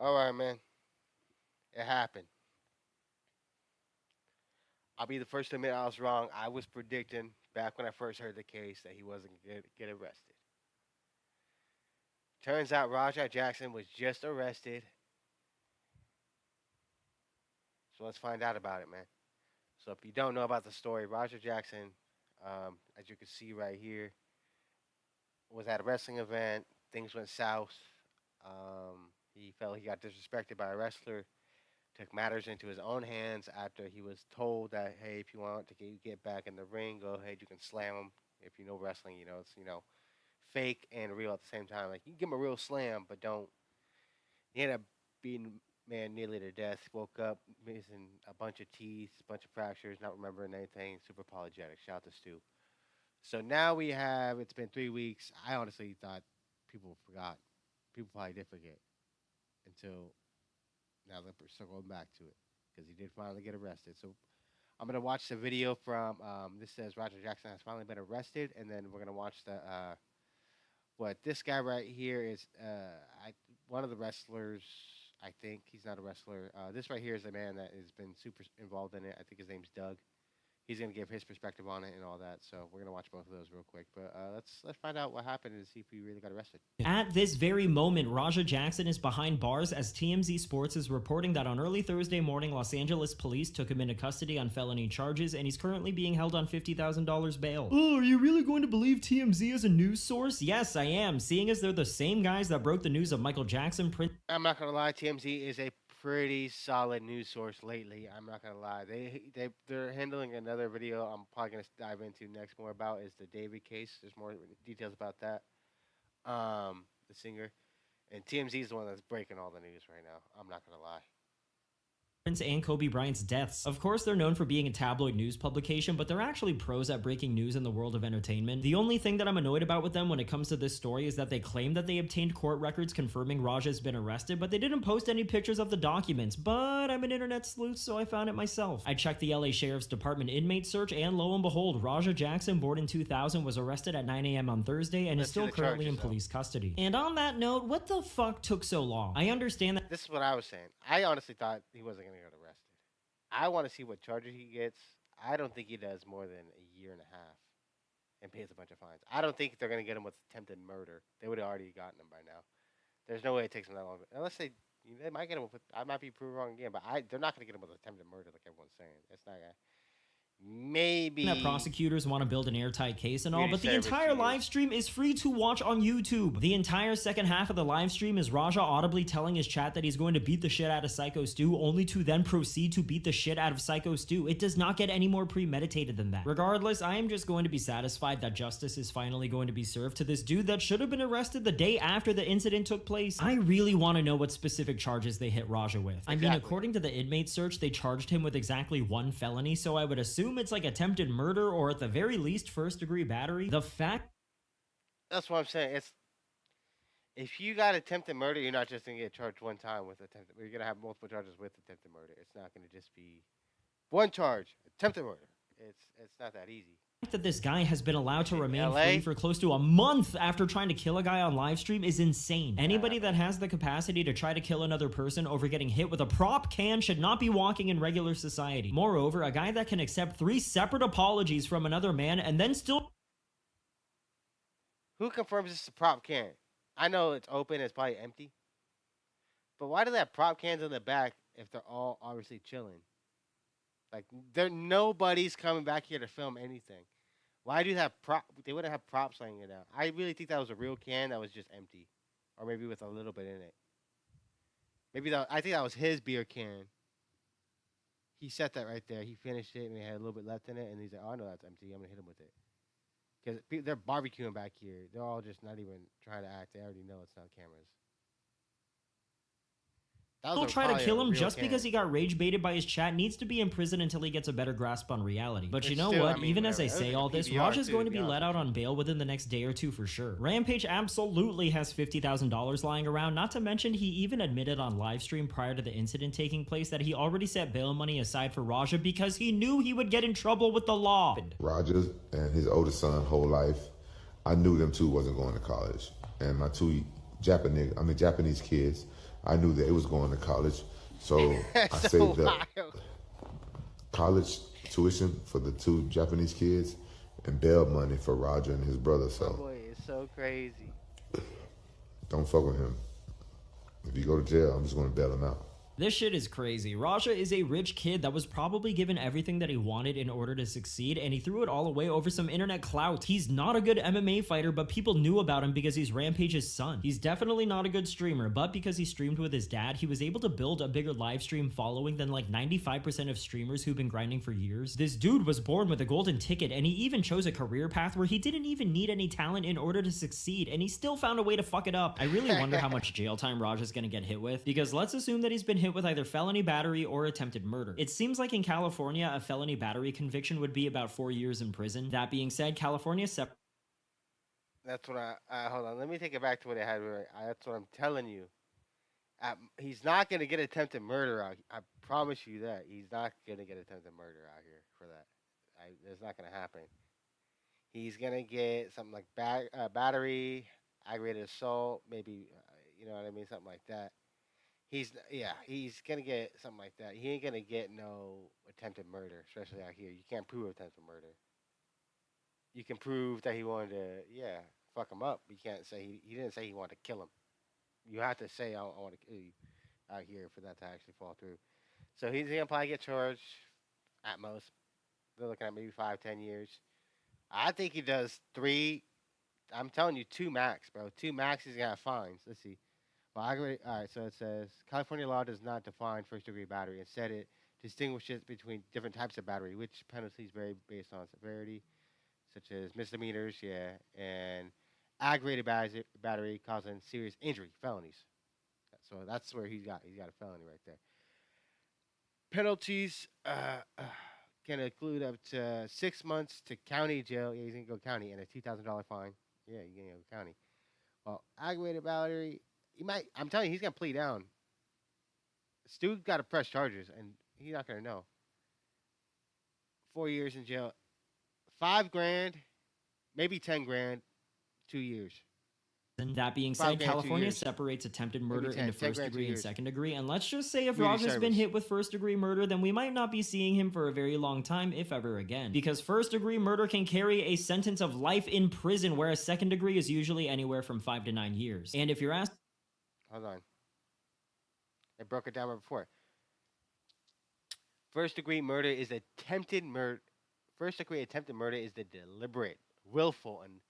All right, man. It happened. I'll be the first to admit I was wrong. I was predicting back when I first heard the case that he wasn't going to get arrested. Turns out Rajah Jackson was just arrested. So let's find out about it, man. So if you don't know about the story, Rajah Jackson, as you can see right here, was at a wrestling event. Things went south. He felt he got disrespected by a wrestler. Took matters into his own hands after he was told that, hey, if you want to get back in the ring, go ahead. You can slam him. If you know wrestling, it's fake and real at the same time. Like you can give him a real slam, but don't. He ended up beating man nearly to death. Woke up missing a bunch of teeth, a bunch of fractures, not remembering anything. Super apologetic. Shout out to Stu. So now we have. It's been 3 weeks. I honestly thought people forgot. People probably did forget until now they're circling back to it because he did finally get arrested. So I'm gonna watch the video from this says Roger Jackson has finally been arrested, and then we're gonna watch the what this guy right here is one of the wrestlers. I think he's not a wrestler. This right here is a man that has been super involved in it. I think his name's Doug. He's gonna give his perspective on it and all that. So we're gonna watch both of those real quick. But let's find out what happened and see if he really got arrested. At this very moment, Rajah Jackson is behind bars as TMZ Sports is reporting that on early Thursday morning, Los Angeles police took him into custody on felony charges, and he's currently being held on $50,000 bail. Oh, are you really going to believe TMZ as a news source? Yes, I am, seeing as they're the same guys that broke the news of Michael Jackson. I'm not gonna lie, TMZ is a pretty solid news source lately. I'm not gonna lie. They're handling another video. I'm probably gonna dive into next more about is the David case. There's more details about that. The singer, and TMZ is the one that's breaking all the news right now. I'm not gonna lie. Prince and Kobe Bryant's deaths. Of course, they're known for being a tabloid news publication, but they're actually pros at breaking news in the world of entertainment. The only thing that I'm annoyed about with them when it comes to this story is that they claim that they obtained court records confirming Rajah's been arrested, but they didn't post any pictures of the documents. But I'm an internet sleuth, so I found it myself. I checked the LA Sheriff's Department inmate search, and lo and behold, Rajah Jackson, born in 2000, was arrested at 9 a.m. on Thursday and is still currently in police custody. And on that note, what the fuck took so long? I understand that. This is what I was saying. I honestly thought he wasn't gonna get arrested. I want to see what charges he gets. I don't think he does more than a year and a half and pays a bunch of fines. I don't think they're going to get him with attempted murder. They would have already gotten him by now. There's no way it takes them that long. Unless they might get him with, I might be proven wrong again, but they're not going to get him with attempted murder like everyone's saying. It's not going to. Maybe that prosecutors want to build an airtight case and all, but the entire live stream is free to watch on YouTube. The entire second half of the live stream is Rajah audibly telling his chat that he's going to beat the shit out of Psycho Stu, only to then proceed to beat the shit out of Psycho Stu. It does not get any more premeditated than that. Regardless, I am just going to be satisfied that justice is finally going to be served to this dude that should have been arrested the day after the incident took place. I really want to know what specific charges they hit Rajah with. I mean, according to the inmate search, they charged him with exactly one felony, so I would assume it's like attempted murder or at the very least first-degree battery. The fact... That's what I'm saying. It's if you got attempted murder, you're not just going to get charged one time with attempted murder. You're going to have multiple charges with attempted murder. It's not going to just be one charge, attempted murder. It's not that easy. That this guy has been allowed to remain free for close to a month after trying to kill a guy on live stream is insane. Anybody that has the capacity to try to kill another person over getting hit with a prop can should not be walking in regular society. Moreover, a guy that can accept 3 separate apologies from another man and then still... Who confirms this is a prop can? I know it's open, it's probably empty. But why do they have prop cans in the back if they're all obviously chilling? Like, nobody's coming back here to film anything. Why do they have they wouldn't have props laying it out. I really think that was a real can that was just empty. Or maybe with a little bit in it. I think that was his beer can. He set that right there. He finished it and he had a little bit left in it. And he's like, oh, I know that's empty. I'm going to hit him with it. Because they're barbecuing back here. They're all just not even trying to act. They already know it's not cameras. Don't try to kill him just because he got rage baited by his chat needs to be in prison until he gets a better grasp on reality. But you know what? Even as I say all this, Rajah's going to be let out on bail within the next day or two for sure. Rampage absolutely has $50,000 lying around, not to mention he even admitted on livestream prior to the incident taking place that he already set bail money aside for Rajah because he knew he would get in trouble with the law. Rajah and his oldest son whole life, I knew them two wasn't going to college. And my two Japanese kids, I knew that it was going to college, so I so saved up wild. college tuition for the 2 Japanese kids and bail money for Roger and his brother. My So boy is so crazy. don't fuck with him. If you go to jail, I'm just going to bail him out. This shit is crazy. Raja is a rich kid that was probably given everything that he wanted in order to succeed, and he threw it all away over some internet clout. He's not a good MMA fighter, but people knew about him because he's Rampage's son. He's definitely not a good streamer, but because he streamed with his dad, he was able to build a bigger live stream following than like 95% of streamers who've been grinding for years. This dude was born with a golden ticket, and he even chose a career path where he didn't even need any talent in order to succeed, and he still found a way to fuck it up. I really wonder how much jail time Raja's gonna get hit with, because let's assume that he's been hit with either felony battery or attempted murder. It seems like in California, a felony battery conviction would be about 4 years in prison. That being said, California That's what hold on. Let me take it back to what I had. That's what I'm telling you. He's not gonna get attempted murder out. I promise you that he's not gonna get attempted murder out here for that. It's not gonna happen. He's gonna get something like battery, aggravated assault, maybe you know what I mean, something like that. He's gonna get something like that. He ain't gonna get no attempted murder, especially out here. You can't prove attempted murder. You can prove that he wanted to, fuck him up. You can't say he didn't say he wanted to kill him. You have to say I want to kill you out here for that to actually fall through. So he's gonna probably get charged at most. They're looking at maybe 5-10 years. I think he does 3. I'm telling you, 2 max, bro. 2 max. He's gonna have fines. Let's see. Well, all right, so it says California law does not define first-degree battery. Instead, it distinguishes between different types of battery, which penalties vary based on severity, such as misdemeanors, and aggravated battery causing serious injury, felonies. So that's where he's got a felony right there. Penalties can include up to 6 months to county jail. Yeah, he's gonna go county and a $2,000 fine. Yeah, you're gonna go county. Well, aggravated battery. I'm telling you, he's gonna plead down. Stu got to press charges, and he's not gonna know. 4 years in jail, $5,000, maybe $10,000, 2 years. And that being said, California separates attempted murder into first degree and second degree. And let's just say if Raja's been hit with first degree murder, then we might not be seeing him for a very long time, if ever again. Because first degree murder can carry a sentence of life in prison, whereas second degree is usually anywhere from 5 to 9 years. And if you're asked... Hold on. I broke it down right before. First degree murder is attempted murder. First degree attempted murder is the deliberate, willful, and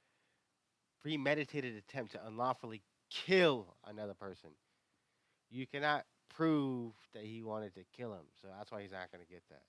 premeditated attempt to unlawfully kill another person. You cannot prove that he wanted to kill him, so that's why he's not going to get that.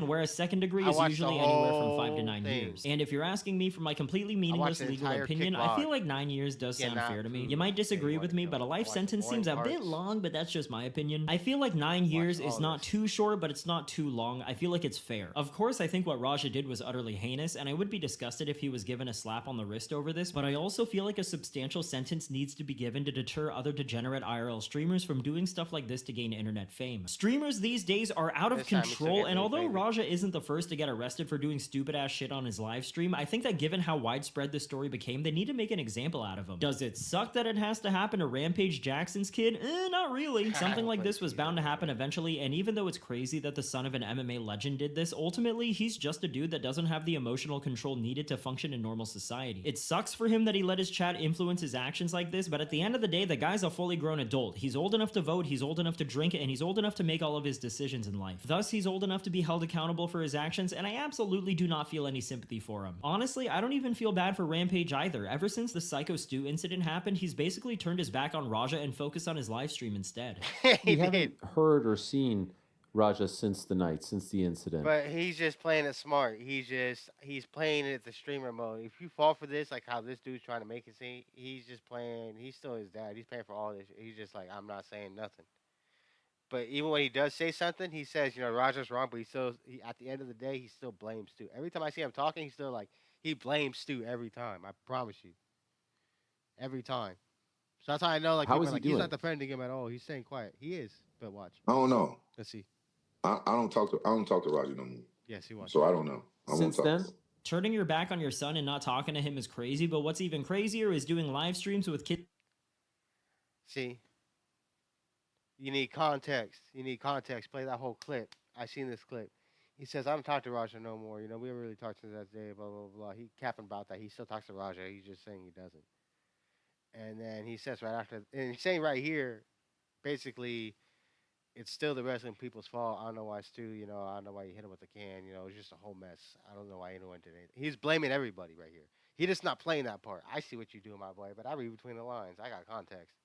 Whereas second degree is usually anywhere from 5 to 9 years. And if you're asking me for my completely meaningless legal opinion, I feel like 9 years does sound fair to me. You might disagree with me, but a life sentence seems a bit long, but that's just my opinion. I feel like 9 years is not too short, but it's not too long. I feel like it's fair. Of course, I think what Raja did was utterly heinous, and I would be disgusted if he was given a slap on the wrist over this, but I also feel like a substantial sentence needs to be given to deter other degenerate IRL streamers from doing stuff like this to gain internet fame. Streamers these days are out of control, and although Raja isn't the first to get arrested for doing stupid ass shit on his live stream, I think that given how widespread this story became, they need to make an example out of him. Does it suck that it has to happen to Rampage Jackson's kid? Not really. Something like this was bound to happen eventually, and even though it's crazy that the son of an MMA legend did this, ultimately he's just a dude that doesn't have the emotional control needed to function in normal society. It sucks for him that he let his chat influence his actions like this, but at the end of the day, the guy's a fully grown adult. He's old enough to vote, he's old enough to drink, and he's old enough to make all of his decisions in life. Thus, he's old enough to be held accountable for his actions, and I absolutely do not feel any sympathy for him. Honestly, I don't even feel bad for Rampage either. Ever since the Psycho Stu incident happened, he's basically turned his back on Raja and focused on his live stream instead. We haven't heard or seen Raja since the incident. But he's just playing it smart. He's playing it the streamer mode. If you fall for this, like how this dude's trying to make it seem, he's just playing. He's still his dad. He's paying for all this. He's just like, I'm not saying nothing. But even when he does say something, he says, Roger's wrong, but at the end of the day, he still blames Stu. Every time I see him talking, he's still like, he blames Stu every time. I promise you. Every time. So that's how I know, like, how is he doing? He's not defending him at all. He's staying quiet. He is, but watch. I don't know. Let's see. I don't talk to Roger no more. Yes, he was. So I don't know. Since then? Turning your back on your son and not talking to him is crazy, but what's even crazier is doing live streams with kids. See? You need context. You need context. Play that whole clip. I seen this clip. He says, "I don't talk to Raja no more. You know, we haven't really talked since that day." Blah blah blah. He capping about that. He still talks to Raja. He's just saying he doesn't. And then he says right after, and he's saying right here, basically, it's still the wrestling people's fault. I don't know why Stu. You know, I don't know why you hit him with the can. You know, it's just a whole mess. I don't know why anyone did anything. He's blaming everybody right here. He just not playing that part. I see what you do, my boy, but I read between the lines. I got context.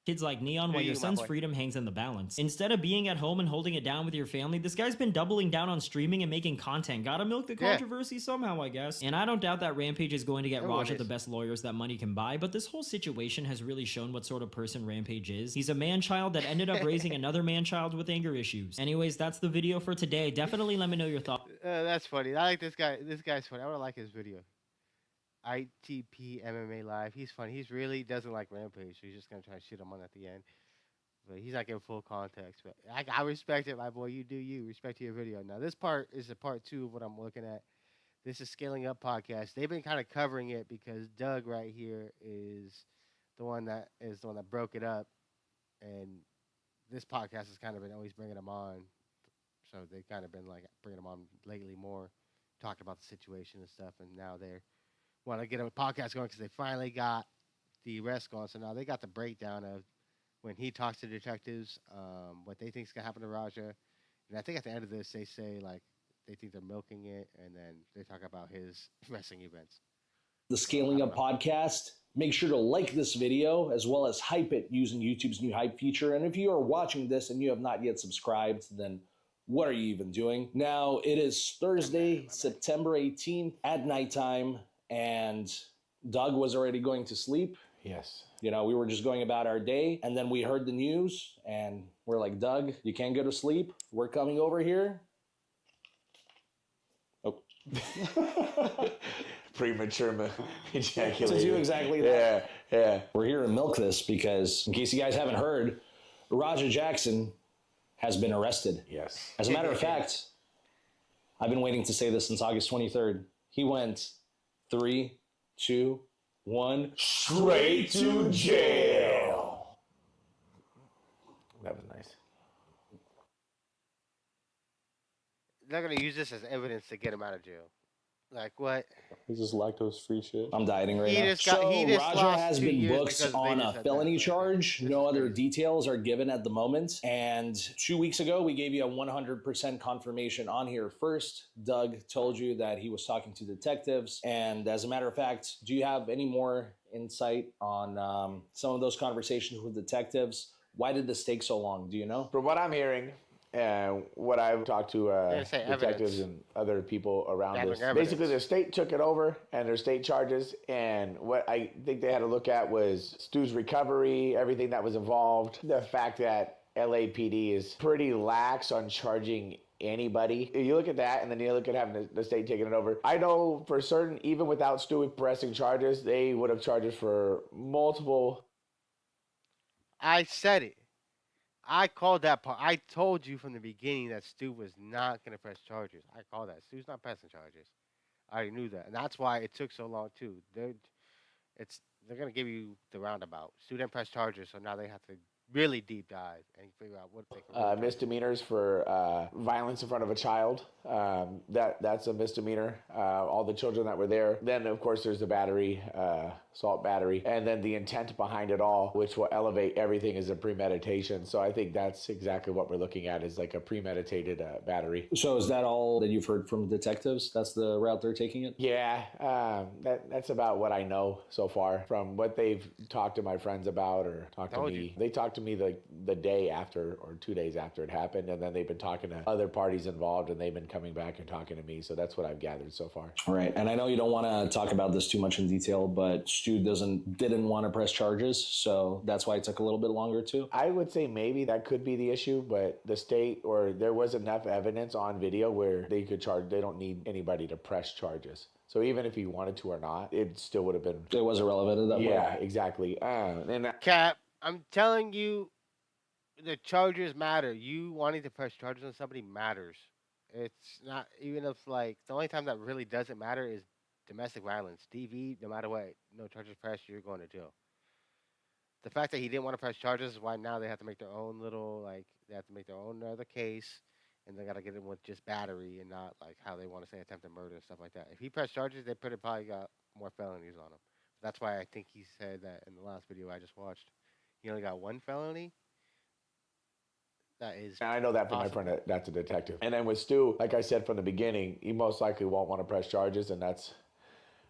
Kids like Neon, while your son's freedom hangs in the balance. Instead of being at home and holding it down with your family, this guy's been doubling down on streaming and making content. Gotta milk the controversy somehow, I guess. And I don't doubt that Rampage is going to get Raja the best lawyers that money can buy, but this whole situation has really shown what sort of person Rampage is. He's a man-child that ended up raising another man-child with anger issues. Anyways, that's the video for today. Definitely let me know your thoughts. That's funny. I like this guy. This guy's funny. I would like his video. ITP MMA Live. He's funny. He's really doesn't like Rampage, so he's just gonna try to shit him on at the end. But he's not giving full context. But I respect it, my boy. You do you. Respect your video. Now this part is a part 2 of what I'm looking at. This is Scaling Up Podcast. They've been kind of covering it because Doug right here is the one that broke it up, and this podcast has kind of been always bringing them on. So they've kind of been like bringing them on lately more, talking about the situation and stuff. And now they're want to get a podcast going because they finally got the arrest going. So now they got the breakdown of when he talks to detectives, what they think is going to happen to Raja. And I think at the end of this, they say, like, they think they're milking it, and then they talk about his wrestling events. The Scaling Up Podcast. Make sure to like this video as well as hype it using YouTube's new hype feature. And if you are watching this and you have not yet subscribed, then what are you even doing? Now, it is Thursday, September 18th at nighttime, and Doug was already going to sleep. Yes. You know, we were just going about our day, and then we heard the news, and we're like, Doug, you can't go to sleep. We're coming over here. Oh. Premature ejaculation. To do exactly that. Yeah. We're here to milk this because, in case you guys haven't heard, Raja Jackson has been arrested. Yes. As a matter of fact, I've been waiting to say this since August 23rd. He went 3, 2, 1, straight to jail. That was nice. They're going to use this as evidence to get him out of jail. Like what? This is lactose-free shit. I'm dieting right now. Raja has been booked on a felony charge. No other details are given at the moment. And 2 weeks ago, we gave you a 100% confirmation on here. First, Doug told you that he was talking to detectives. And as a matter of fact, do you have any more insight on some of those conversations with detectives? Why did this take so long? Do you know? From what I'm hearing, and what I've talked to detectives and other people around this, basically the state took it over and their state charges. And what I think they had to look at was Stu's recovery, everything that was involved, the fact that LAPD is pretty lax on charging anybody. You look at that, and then you look at having the state taking it over. I know for certain, even without Stu pressing charges, they would have charges for multiple. I said it. I called that part. I told you from the beginning that Stu was not going to press charges. I called that. Stu's not pressing charges. I already knew that. And that's why it took so long, too. They're going to give you the roundabout. Stu didn't press charges, so now they have to really deep dive and figure out what they can misdemeanors for violence in front of a child. That's a misdemeanor. All the children that were there. Then, of course, there's the battery, assault battery, and then the intent behind it all, which will elevate everything as a premeditation. So I think that's exactly what we're looking at, is like a premeditated battery. So is that all that you've heard from detectives? That's the route they're taking it? Yeah, that's about what I know so far from what they've talked to my friends about or talked to me. They talked to me like the day after or 2 days after it happened, and then they've been talking to other parties involved, and they've been coming back and talking to me. So that's what I've gathered so far. All right, and I know you don't want to talk about this too much in detail, but Stu didn't want to press charges, so that's why it took a little bit longer too. I would say maybe that could be the issue, but the state or there was enough evidence on video where they could charge. They don't need anybody to press charges. So even if he wanted to or not, it still would have been. It was irrelevant at that point. Yeah, exactly. Cap, I'm telling you, the charges matter. You wanting to press charges on somebody matters. It's not, even if like the only time that really doesn't matter is domestic violence. DV, no matter what, no charges pressed, you're going to jail. The fact that he didn't want to press charges is why now they have to make their own little they have to make their own other case, and they got to get him with just battery and not like how they want to say attempted murder and stuff like that. If he pressed charges, they probably got more felonies on him. That's why I think he said that in the last video I just watched. He only got one felony. That is. And I know that from my friend that's a detective. And then with Stu, like I said from the beginning, he most likely won't want to press charges, and that's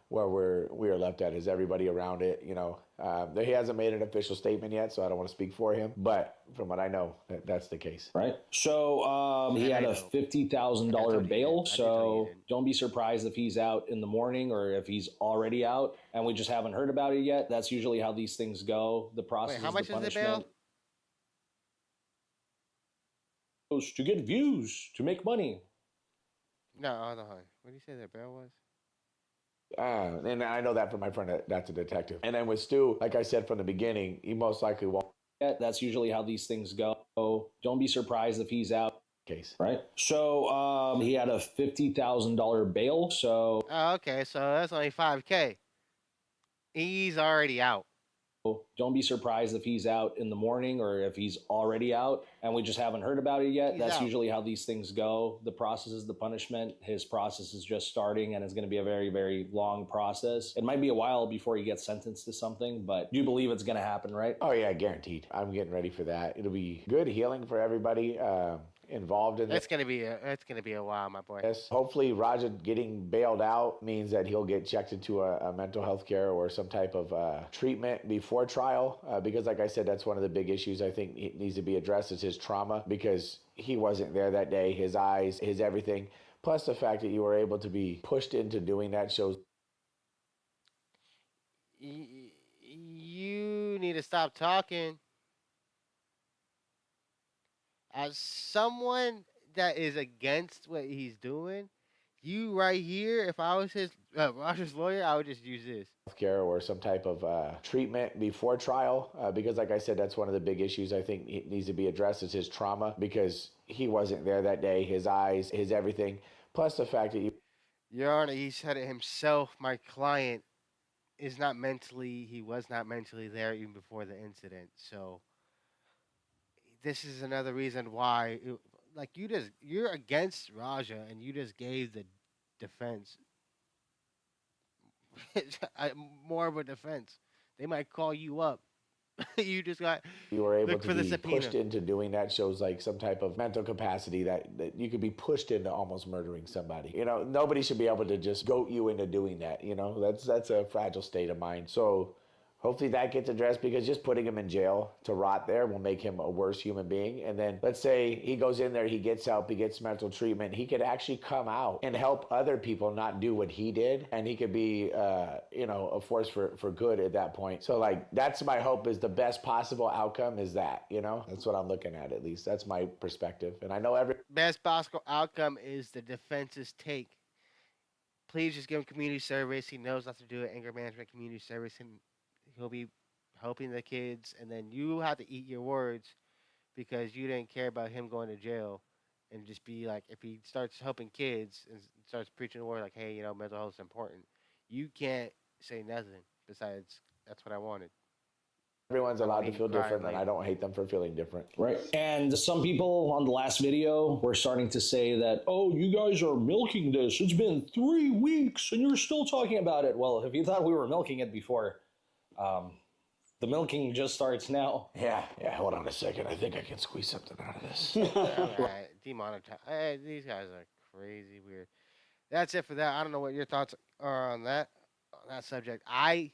where we are left at, is everybody around it. He hasn't made an official statement yet, so I don't want to speak for him. But from what I know, that's the case. Right. So he had a $50,000 bail. So don't be surprised if he's out in the morning or if he's already out, and we just haven't heard about it yet. That's usually how these things go. The process. Wait, how much is the bail? To get views, to make money. No, hold on. What did you say their bail was? And I know that from my friend that's a detective. And then with Stu, like I said from the beginning, he most likely won't. That's usually how these things go. Don't be surprised if he's out. Case. Right. So he had a $50,000 bail. So. Oh, okay. So that's only $5,000. He's already out. Don't be surprised if he's out in the morning or if he's already out, and we just haven't heard about it yet. That's usually how these things go. The process is the punishment. His process is just starting, and it's going to be a very, very long process. It might be a while before he gets sentenced to something, but you believe it's going to happen, right? Oh, yeah, guaranteed. I'm getting ready for that. It'll be good healing for everybody involved in this. It's gonna be a while, my boy. Yes. Hopefully, Raja getting bailed out means that he'll get checked into a mental health care or some type of treatment before trial. Because, like I said, that's one of the big issues I think it needs to be addressed is his trauma, because he wasn't there that day. His eyes, his everything. Plus, the fact that you were able to be pushed into doing that shows. You need to stop talking. As someone that is against what he's doing, you right here, if I was his Roger's lawyer, I would just use this. Care or some type of treatment before trial, because like I said, that's one of the big issues I think it needs to be addressed is his trauma, because he wasn't there that day. His eyes, his everything. Plus the fact that Your Honor, he said it himself. My client he was not mentally there even before the incident. So this is another reason why, you're against Raja and you just gave the defense more of a defense. They might call you up. You were able to be pushed into doing that shows like some type of mental capacity that you could be pushed into almost murdering somebody. Nobody should be able to just goat you into doing that. That's a fragile state of mind. So hopefully that gets addressed, because just putting him in jail to rot there will make him a worse human being. And then let's say he goes in there, he gets help, he gets mental treatment. He could actually come out and help other people not do what he did. And he could be, a force for good at that point. So that's my hope, is the best possible outcome is that, that's what I'm looking at least. That's my perspective. And I know best possible outcome is the defense's take. Please just give him community service. He knows how to do it. Anger management, community service, and he'll be helping the kids, and then you have to eat your words because you didn't care about him going to jail, and just be like, if he starts helping kids and starts preaching the word like, hey, mental health is important, you can't say nothing besides, that's what I wanted. Everyone's allowed to feel different, and I don't hate them for feeling different. Right. And some people on the last video were starting to say that, oh, you guys are milking this. It's been 3 weeks, and you're still talking about it. Well, if you thought we were milking it before, the milking just starts now. Yeah, hold on a second. I think I can squeeze something out of this. All right, demonetize. These guys are crazy weird. That's it for that. I don't know what your thoughts are on that subject. I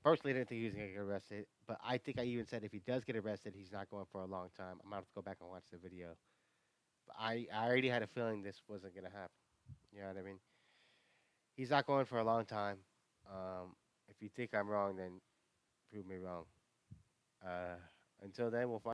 personally didn't think he was going to get arrested, but I think I even said if he does get arrested, he's not going for a long time. I'm going to have to go back and watch the video. But I already had a feeling this wasn't going to happen. You know what I mean? He's not going for a long time. If you think I'm wrong, then prove me wrong. Until then, we'll find